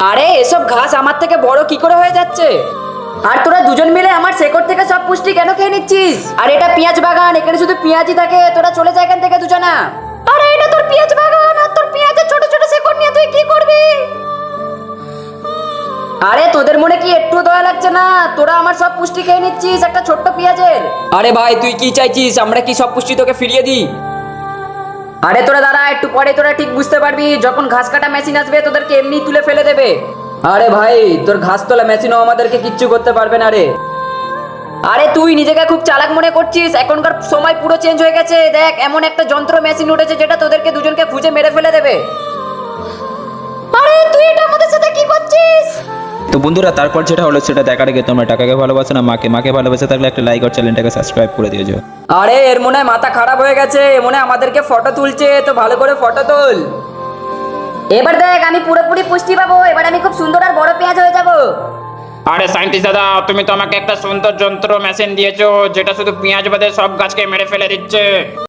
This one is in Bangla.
আরে এসব ঘাস আমার থেকে বড় কি করে হয়ে যাচ্ছে? আর তোরা দুজন মিলে আমার শেকড় থেকে সব পুষ্টি কেন খেয়ে নিচ্ছিস? আর এটা পেঁয়াজ বাগান, এখানে শুধু পেঁয়াজই থাকে। তোরা চলে যা এখান থেকে দুজনা। আরে এটা তোর পেঁয়াজ বাগান, আর তোর পেঁয়াজের ছোট ছোট শেকড় নিয়ে তুই কি করবি? আরে তোদের মনে কি একটু দয়া লাগছে না? তোরা আমার সব পুষ্টি খেয়ে নিচ্ছিস একটা ছোট্ট পেঁয়াজের। আরে ভাই তুই কি চাইছিস? আমরা কি সব পুষ্টি তোকে ফিরিয়ে দিই? আরে তোরা দাঁড়া, একটু পরে তোরা ঠিক বুঝতে পারবি। যখন ঘাস কাটা মেশিন আসবে তোদেরকে এমনি তুলে ফেলে দেবে। আরে ভাই তোর ঘাস তোলা মেশিনও আমাদেরকে কিচ্ছু করতে পারবে না রে। আরে তুই নিজেকে খুব চালাক মনে করছিস? এখনকার সময় পুরো চেঞ্জ হয়ে গেছে। দেখ এমন একটা যন্ত্র মেশিন উঠেছে যেটা তোদেরকে দুজনকে খুঁজে মেরে ফেলে দেবে। আরে তুই এটা আমাদের সাথে কি করছিস? তো বন্ধুরা, তারপর যেটা হলো সেটা দেখার আগে তোমরা টাকাকে ভালোবাসো না মাকে ভালোবাসে থাকলে একটা লাইক আর চ্যানেলটাকে সাবস্ক্রাইব করে দিয়েছো। আরে এর মনে হয় মাথা খারাপ হয়ে গেছে, মনে হয় আমাদেরকে ফটো তুলছে। তো ভালো করে ফটো তোল। এবার দেখ আমি পুরোপুরি পুষ্টি পাবো। এবার আমি খুব সুন্দর আর বড় পেঁয়াজ হয়ে যাবো। আরে সায়েন্টিস্ট দাদা, তুমি তো আমাকে একটা সুন্দর যন্ত্র মেশিন দিয়েছো যেটা শুধু পেঁয়াজ বাদে সব গাছকে মেরে ফেলে দিচ্ছে।